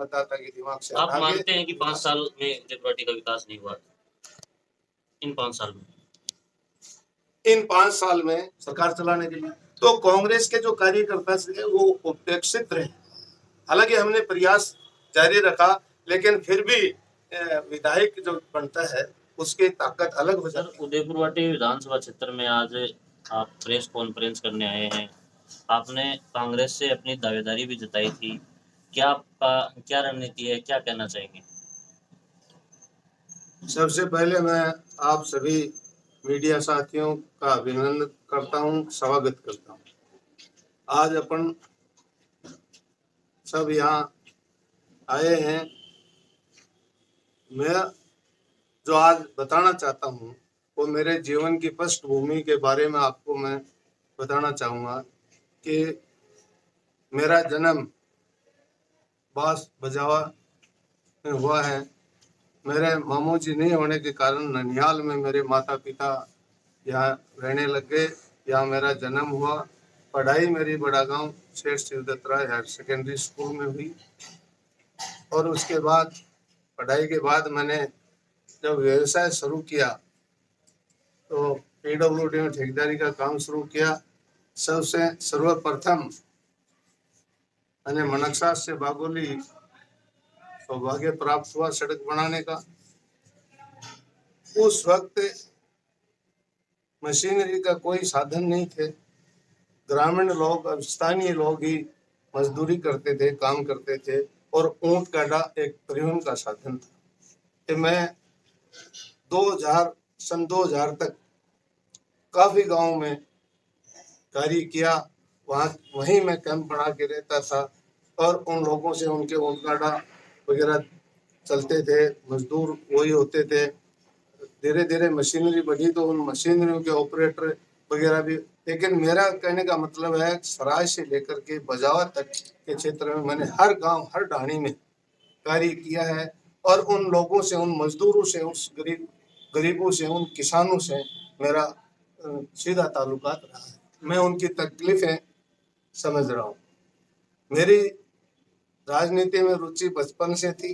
मतदाता के दिमाग से आप हटा के मानते हैं कि 5 साल में उदयपुर का विकास नहीं हुआ? इन 5 साल में? इन 5 साल में सरकार चलाने के लिए तो कांग्रेस के जो कार्यकर्ता थे वो उपेक्षित रहे। हालांकि हमने प्रयास जारी रखा, लेकिन फिर भी विधायक जो बनता है उसकी ताकत अलग हो जाती है। उदयपुर विधानसभा क्षेत्र में आज आप प्रेस कॉन्फ्रेंस करने आए हैं। आपने कांग्रेस से अपनी दावेदारी भी जताई थी। क्या रणनीति है, क्या कहना चाहेंगे? सबसे पहले मैं आप सभी मीडिया साथियों का अभिनंदन करता हूं, स्वागत करता हूं। आज अपन सब यहाँ आए हैं। मैं जो आज बताना चाहता हूँ वो मेरे जीवन की पृष्ठभूमि के बारे में आपको मैं बताना चाहूँगा कि मेरा जन्म बास बजावा में हुआ है। मेरे मामू जी नहीं होने के कारण ननिहाल में मेरे माता पिता यहाँ रहने लग गए। यहाँ मेरा जन्म हुआ। पढ़ाई मेरी बड़ा गांव शेर शिवदत्त राय हायर सेकेंडरी स्कूल में हुई और उसके बाद पढ़ाई के बाद मैंने जब व्यवसाय शुरू किया तो पीडब्ल्यूडी में ठेकेदारी का काम शुरू किया। सबसे सर्वप्रथम मैंने मनकसा से बागोली सौभाग्य प्राप्त हुआ सड़क बनाने का। उस वक्त मशीनरी का कोई साधन नहीं थे। ग्रामीण लोग, स्थानीय लोग ही मजदूरी करते थे, काम करते थे और ऊंट गाड़ा एक परिवहन का साधन था। तो मैं 2000 तक काफी गांव में कार्य किया। वहीं मैं कैंप बना के रहता था और उन लोगों से उनके ऊंट गाड़ा वगैरह चलते थे, मजदूर वही होते थे। धीरे धीरे मशीनरी बढ़ी तो उन मशीनरियों के ऑपरेटर वगैरह भी। लेकिन मेरा कहने का मतलब है सराय से लेकर के बजावत तक के क्षेत्र में मैंने हर गांव, हर ढाणी में कार्य किया है और उन लोगों से, उन मजदूरों से, उस गरीबों से, उन किसानों से मेरा सीधा ताल्लुकात रहा है। मैं उनकी तकलीफें समझ रहा हूँ। मेरी राजनीति में रुचि बचपन से थी।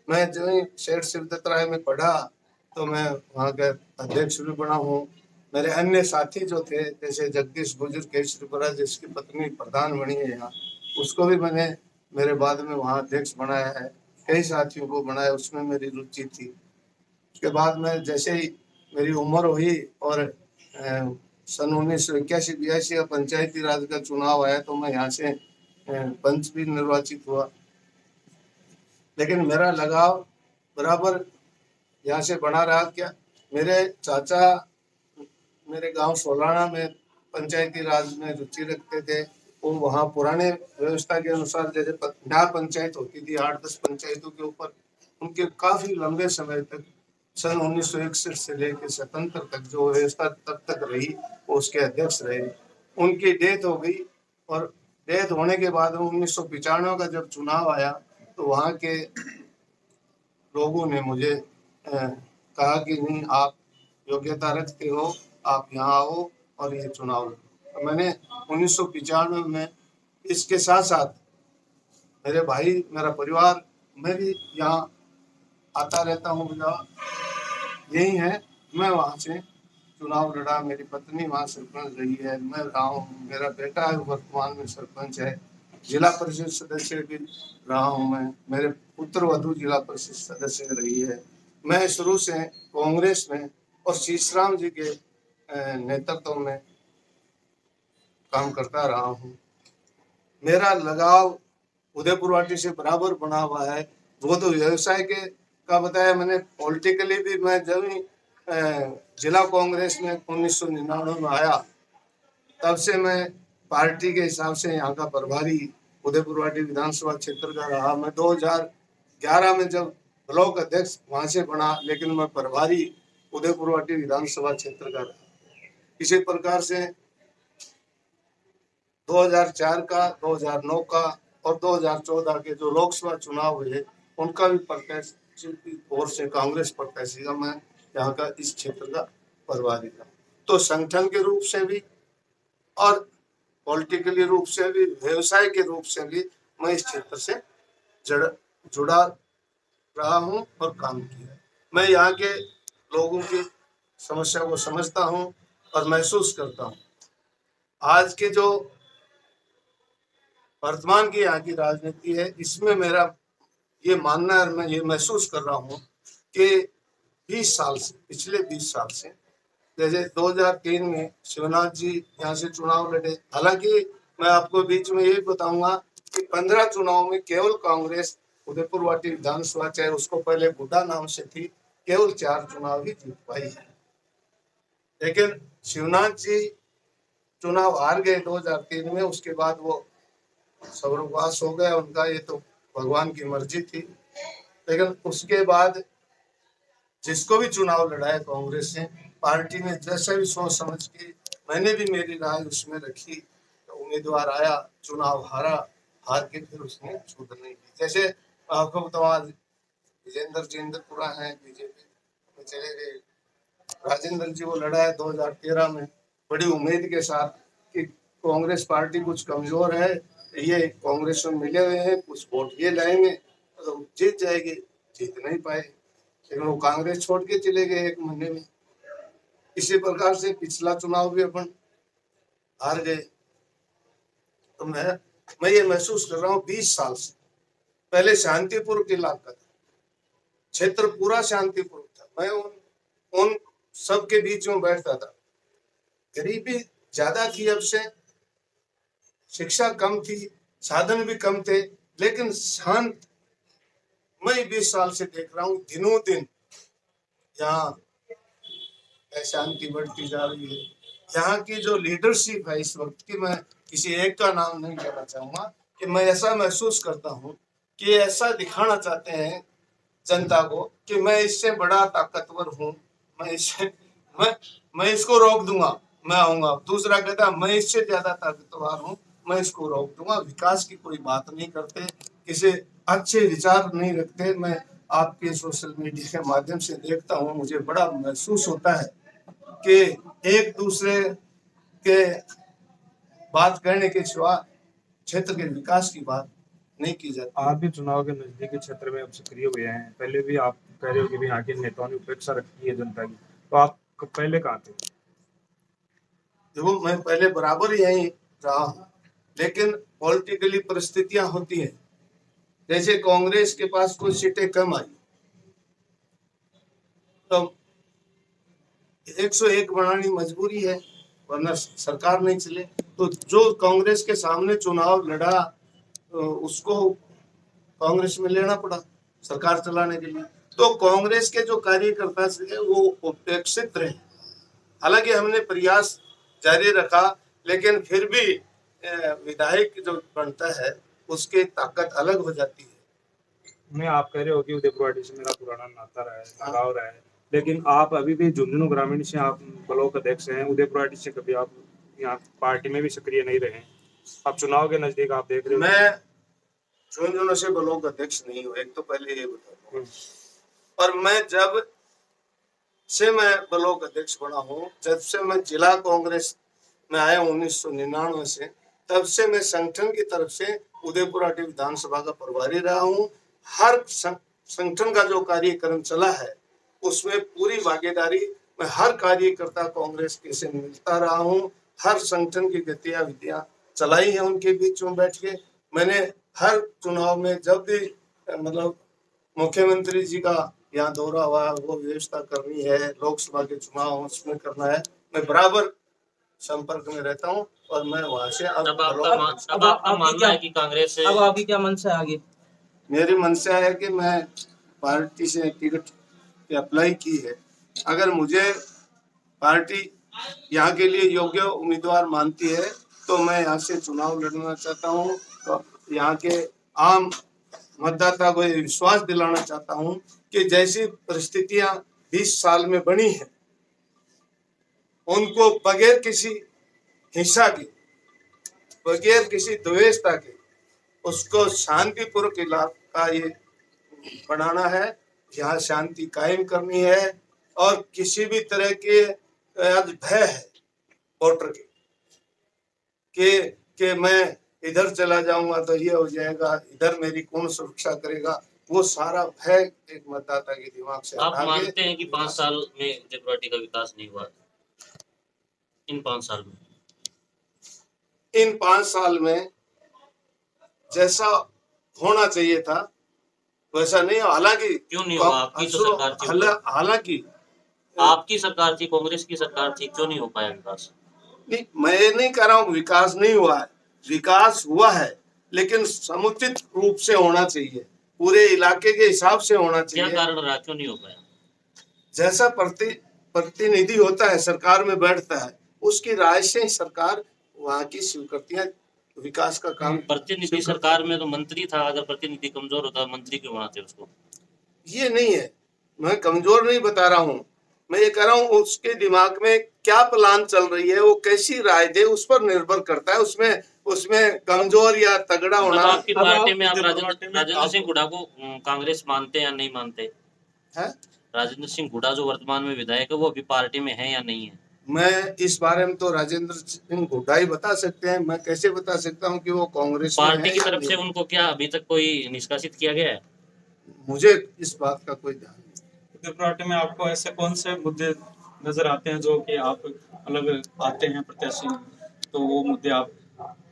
मैं जो ही शेर शिवदत्त राय में पढ़ा तो मैं वहाँ का अध्यक्ष भी बना हूँ। मेरे अन्य साथी जो थे जैसे जगदीश गुजर केशरीपुरा जिसकी पत्नी प्रधान बनी है यहाँ, उसको भी मैंने मेरे बाद में वहाँ अध्यक्ष बनाया है। कई साथियों को बनाया, उसमें मेरी रुचि थी। उसके बाद में जैसे ही मेरी उम्र हुई और सन 1981-82 का पंचायती राज का चुनाव आया तो मैं यहाँ से पंच भी निर्वाचित हुआ। लेकिन मेरा लगाव बराबर यहाँ से बना रहा। क्या मेरे चाचा मेरे गांव सोलाना में पंचायती राज में रुचि रखते थे। वो वहाँ पुराने व्यवस्था के अनुसार जैसे न्याय पंचायत होती थी 8-10 पंचायतों के ऊपर, उनके काफी लंबे समय तक सन 1961 से लेकर स्वतंत्र तक जो व्यवस्था तब तक रही वो उसके अध्यक्ष रहे। उनकी डेथ हो गई और डेथ होने के बाद 1995 का जब चुनाव आया तो वहाँ के लोगों ने मुझे कहा कि नहीं, आप योग्यता रखते हो, आप यहाँ आओ और ये चुनाव लड़ो। तो मैंने 1995 में इसके साथ साथ मेरे भाई, मेरा परिवार, मैं भी यहाँ आता रहता हूँ। यही है, मैं वहाँ से चुनाव लड़ा। मेरी पत्नी वहाँ सरपंच रही है, मैं रहा हूँ। मेरा बेटा है वर्तमान में सरपंच है। जिला परिषद सदस्य भी रहा हूँ मैं। मेरे पुत्र वधू जिला परिषद सदस्य रही है। मैं शुरू से कांग्रेस में और शीशराम जी के नेतृत्व में काम करता रहा हूँ। मेरा लगाव उदयपुर वाटी से बराबर बना हुआ है। वो तो व्यवसाय के का बताया मैंने। पॉलिटिकली भी मैं जब ही जिला कांग्रेस में 1999 में आया तब से मैं पार्टी के हिसाब से यहाँ का प्रभारी उदयपुर वाटी विधानसभा क्षेत्र का रहा। मैं 2011 में जब ब्लॉक अध्यक्ष वहाँ से बना, लेकिन मैं प्रभारी उदयपुर वाटी विधानसभा क्षेत्र का रहा। इसी प्रकार से 2004 का, 2009 का और 2014 के जो लोकसभा चुनाव हुए उनका भी प्रत्याशी की ओर से कांग्रेस प्रत्याशी का मैं यहाँ का इस क्षेत्र का प्रभारी था। तो संगठन के रूप से भी और पॉलिटिकली रूप से भी, व्यवसाय के रूप से भी मैं इस क्षेत्र से जुड़ा रहा हूँ और काम किया। मैं यहाँ के लोगों की समस्या को समझता हूँ और महसूस करता हूँ। आज के जो वर्तमान की यहाँ की राजनीति है, इसमें मेरा ये मानना है और मैं ये महसूस कर रहा हूँ कि 20 साल से, पिछले 20 साल से, जैसे 2003 में शिवनाथ जी यहाँ से चुनाव लड़े। हालांकि मैं आपको बीच में ये बताऊंगा कि 15 चुनाव में केवल कांग्रेस उदयपुर वाटी विधानसभा, चाहे उसको पहले बुड्ढा नाम से थी, केवल 4 चुनाव ही जीत पाई है। लेकिन शिवनाथ जी चुनाव हार गए 2003 में, उसके बाद वो स्वर्गवास हो गया उनका, ये तो भगवान की मर्जी थी। लेकिन उसके बाद जिसको भी चुनाव लड़ा है कांग्रेस ने, पार्टी ने जैसा भी सोच समझ के, मैंने भी मेरी राय उसमें रखी, तो उम्मीदवार आया, चुनाव हारा, हार के फिर उसने छूट नहीं की। जैसे आपको बताऊं, विजेंद्र जी इंद्रपुरा है, बीजेपी में चले गए। राजेंद्र जी वो लड़ा है 2013 में बड़ी उम्मीद के साथ कि कांग्रेस पार्टी कुछ कमजोर है, ये कांग्रेस में मिले हुए हैं, कुछ वोट ये लाएंगे तो जीत जाएगी। जीत नहीं पाए, लेकिन वो कांग्रेस छोड़ के चले गए 1 महीने में। इसी प्रकार से पिछला चुनाव भी अपन हार गए। तो मैं ये महसूस कर रहा हूँ 20 साल से। पहले शांतिपूर्वक इलाका था, क्षेत्र पूरा शांतिपूर्वक था, मैं उन सबके बीच में बैठता था। गरीबी ज्यादा थी, अब से शिक्षा कम थी, साधन भी कम थे, लेकिन शांत। मैं 20 साल से देख रहा हूँ दिनों दिन यहाँ अशांति बढ़ती जा रही है। यहाँ की जो लीडरशिप है इस वक्त की, मैं किसी एक का नाम नहीं लेना चाहूंगा, कि मैं ऐसा महसूस करता हूँ कि ऐसा दिखाना चाहते हैं जनता को कि मैं इससे बड़ा ताकतवर हूँ, मैं इससे मैं इसको रोक दूंगा, मैं आऊंगा। दूसरा कहता मैं इससे ज्यादा ताकतवर हूँ, मैं इसको रोक दूंगा। विकास की कोई बात नहीं करते, किसी अच्छे विचार नहीं रखते। मैं आपके सोशल मीडिया के माध्यम से देखता हूँ, मुझे बड़ा महसूस होता है कि एक दूसरे के बात करने के सिवा क्षेत्र के विकास की बात नहीं की जाती। आप भी चुनाव के नजदीकी क्षेत्र में अब सक्रिय हुए हैं, पहले भी आप कह रहे हो कि भी यहाँ के नेताओं ने उपेक्षा रखी है जनता की, तो आप पहले कहाँ थे? देखो, मैं पहले बराबर यहीं रहा हूँ, लेकिन पॉलिटिकली परिस्थितियां होती हैं। जैसे कांग्रेस के पास कुछ सीटें कम आई, तो 101 बनानी मजबूरी है, वरना सरकार नहीं चले। तो जो कांग्रेस के सामने चुनाव लड़ा, उसको कांग्रेस में लेना पड़ा सरकार चलाने के लिए। तो कांग्रेस के जो कार्यकर्ता थे वो उपेक्षित रहे। हालांकि हमने प्रयास जारी रखा, लेकिन फिर भी विधायक जो बनता है उसकी ताकत अलग हो जाती है। मैं आप कह रहे हो कि उदयपुर वाटी से मेरा पुराना नाता रहा है, लगाव रहा है, लेकिन आप अभी भी झुंझुनू ग्रामीण से आप ब्लॉक अध्यक्ष हैं, उदयपुर वाटी से कभी आप यहाँ पार्टी में भी सक्रिय नहीं रहे। अब चुनाव के नजदीक आप देख रहे हो। मैं झुंझुनू से ब्लॉक अध्यक्ष नहीं हूँ, एक तो पहले ये बता दूं। और मैं जब से मैं ब्लॉक अध्यक्ष बना हूँ, जब से मैं जिला कांग्रेस में आया 1999 से, तब से मैं संगठन की तरफ से उदयपुर वाटी विधानसभा का प्रभारी रहा हूँ। हर संगठन का जो कार्यक्रम चला है उसमें पूरी भागीदारी, मैं हर कार्यकर्ता कांग्रेस के से मिलता रहा हूँ। हर संगठन की गतिविधियां चलाई है उनके बीच में बैठ के। मैंने हर चुनाव में जब भी मतलब मुख्यमंत्री जी का यहाँ दौरा हुआ, वो व्यवस्था करनी है, लोकसभा के चुनाव उसमें करना है, मैं बराबर संपर्क में रहता हूँ। और मैं वहां से अब आपका मानना है कि कांग्रेस अब आपकी क्या मंशा है आगे? मेरी मंशा है कि मैं पार्टी से टिकट अप्लाई की है। अगर मुझे पार्टी यहाँ के लिए योग्य उम्मीदवार मानती है तो मैं यहाँ से चुनाव लड़ना चाहता हूँ। तो यहाँ के आम मतदाता को ये विश्वास दिलाना चाहता हूँ कि जैसी परिस्थितियां 20 साल में बनी है, उनको बगैर किसी हिंसा के, बगैर किसी द्वेषता के, उसको शांतिपूर्वक इलाका ये बनाना है। यहाँ शांति कायम करनी है और किसी भी तरह के आज भय है वोटर के कि मैं इधर चला जाऊंगा तो ये हो जाएगा, इधर मेरी कौन सुरक्षा करेगा, वो सारा भय एक मतदाता के दिमाग से आप हटा के मानते हैं कि 5 साल में उदयपुर का विकास नहीं हुआ इन 5 साल में? इन 5 साल में जैसा होना चाहिए था वैसा नहीं। हालांकि क्यों नहीं हुआ? आपकी तो सरकार थी, हालांकि आपकी सरकार थी, कांग्रेस की सरकार थी, क्यों नहीं हो पाया विकास? नहीं, मैं नहीं कह रहा हूँ विकास नहीं हुआ है, विकास हुआ है, लेकिन समुचित रूप से होना चाहिए, पूरे इलाके के हिसाब से होना क्या चाहिए। कारण रहा, क्यों नहीं हो पाया? जैसा प्रतिनिधि होता है, सरकार में बैठता है, उसकी राय से ही सरकार वहाँ की स्वीकृतियां, विकास का काम। प्रतिनिधि सरकार में तो मंत्री था, अगर प्रतिनिधि कमजोर होता मंत्री क्यों बनाते उसको? ये नहीं है, मैं कमजोर नहीं बता रहा हूँ, मैं ये कह रहा हूँ उसके दिमाग में क्या प्लान चल रही है, वो कैसी राय दे, उस पर निर्भर करता है। उसमें कमजोर या तगड़ा होना। आपकी पार्टी में आप राजेंद्र सिंह हुड्डा को कांग्रेस मानते हैं या नहीं मानते? है राजेंद्र सिंह हुड्डा जो वर्तमान में विधायक है, वो अभी पार्टी में है या नहीं है? मैं इस बारे में तो राजेंद्र सिंह हुड्डा ही बता सकते हैं, मैं कैसे बता सकता हूँ कि वो कांग्रेस में पार्टी है की तरफ से उनको क्या अभी तक कोई निष्कासित किया गया है? मुझे इस बात का कोई ध्यान नहीं। उदयपुर पार्टी में आपको ऐसे कौन से मुद्दे नजर आते हैं जो कि आप अलग आते हैं प्रत्याशी, तो वो मुद्दे आप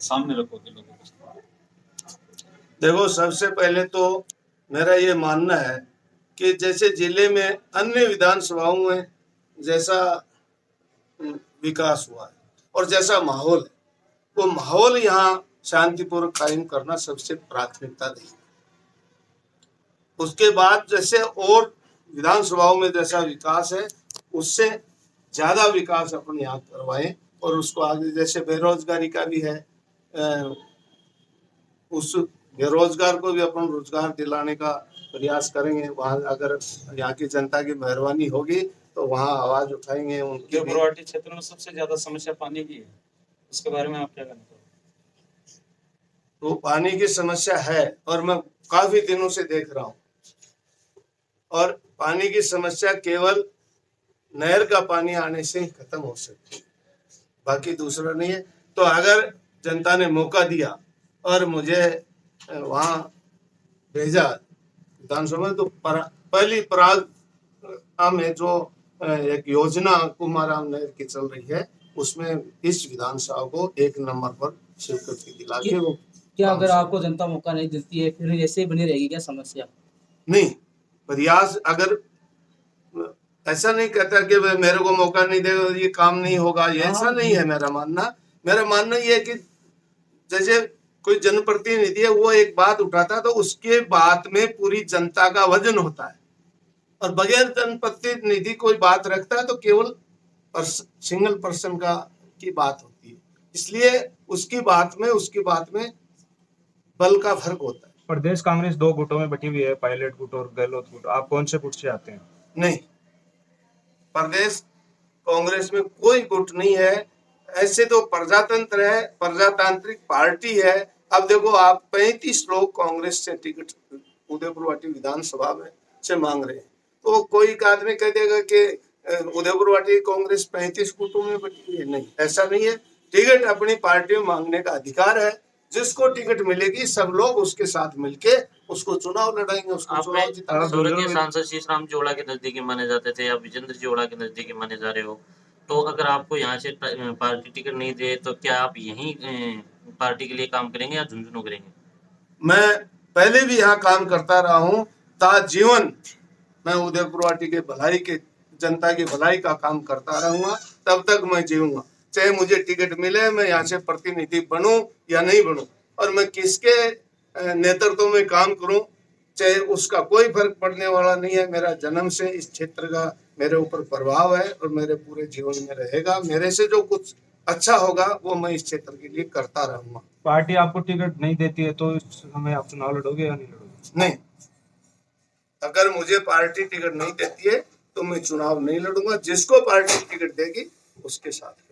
सामने रखोगे लोगों के सामने? देखो, सबसे पहले तो मेरा ये मानना है कि जैसे जिले में अन्य विधानसभाओं में जैसा विकास हुआ है और जैसा माहौल है, वो माहौल यहाँ शांतिपूर्वक कायम करना सबसे प्राथमिकता रही। उसके बाद जैसे और विधानसभाओं में जैसा विकास है, उससे ज्यादा विकास अपन यहाँ करवाएं और उसको आगे, जैसे बेरोजगारी का भी है, उस बेरोजगार को भी अपन रोजगार दिलाने का प्रयास करेंगे। वहाँ अगर यहाँ की जनता की मेहरबानी होगी तो वहाँ आवाज उठाएंगे उनकी। उदयपुर क्षेत्र में सबसे ज्यादा समस्या पानी की है, उसके बारे में आप क्या कहना चाहोगे? तो पानी की समस्या है और मैं काफी दिनों से देख रहा हूँ, और पानी की समस्या केवल नहर का पानी आने से ही खत्म हो सकती है, बाकी दूसरा नहीं है। तो अगर जनता ने मौका दिया और मुझे वहाँ भेजा विधानसभा में, तो पहली पराग में जो एक योजना कुमाराम नहर की चल रही है, उसमें इस विधानसभा को 1 नंबर पर स्वीकृति दिला के वो। क्या अगर आपको जनता मौका नहीं देती है फिर ऐसे ही बनी रहेगी क्या समस्या? नहीं, प्रयास अगर ऐसा नहीं कहता कि मेरे को मौका नहीं देगा ये काम नहीं होगा, ये ऐसा नहीं है मेरा मानना। मेरा मानना ये है कि जैसे कोई जनप्रतिनिधि है, वो एक बात उठाता है तो उसके बात में पूरी जनता का वजन होता है, और बगैर जनप्रतिनिधि कोई बात रखता है तो केवल सिंगल पर्सन का की बात होती है। इसलिए उसकी बात में बल का फर्क होता है। प्रदेश कांग्रेस 2 गुटों में बटी हुई है, पायलट गुट और गहलोत गुट। आप कौन से गुट से आते हैं? नहीं, प्रदेश कांग्रेस में कोई गुट नहीं है। ऐसे तो प्रजातंत्र है, प्रजातांत्रिक पार्टी है। अब देखो, आप 35 लोग कांग्रेस से टिकट उदयपुर विधानसभा में से मांग रहे हैं, तो कोई आदमी कह देगा कि उदयपुर कांग्रेस 35 गुटों में बटी हुई है। नहीं, ऐसा नहीं है। टिकट अपनी पार्टी में मांगने का अधिकार है, जिसको टिकट मिलेगी सब लोग उसके साथ मिलके उसको चुनाव लड़ाएंगे, उसको चुनाव जिताएंगे। सूरत के सांसद शीशराम जोड़ा के नजदीकी माने जाते थे, आप विजेंद्र जोड़ा के नजदीकी माने जा रहे हो, तो अगर आपको यहाँ से पार्टी टिकट नहीं दे तो क्या आप यहीं पार्टी के लिए काम करेंगे या झुंझुनू करेंगे? मैं पहले भी यहाँ काम करता रहा हूँ, ताजीवन मैं उदयपुर के भलाई के, जनता की भलाई का काम करता रहूंगा, तब तक मैं जीऊंगा। चाहे मुझे टिकट मिले, मैं यहाँ से प्रतिनिधि बनूं या नहीं बनूं, और मैं किसके नेतृत्व में काम करूं, चाहे उसका कोई फर्क पड़ने वाला नहीं है। मेरा जन्म से इस क्षेत्र का मेरे ऊपर प्रभाव है और मेरे पूरे जीवन में रहेगा। मेरे से जो कुछ अच्छा होगा वो मैं इस क्षेत्र के लिए करता रहूंगा। पार्टी आपको टिकट नहीं देती है तो इस समय आप चुनाव लड़ोगे या नहीं लड़ोगे? नहीं, अगर मुझे पार्टी टिकट नहीं देती है तो मैं चुनाव नहीं लड़ूंगा। जिसको पार्टी टिकट देगी उसके साथ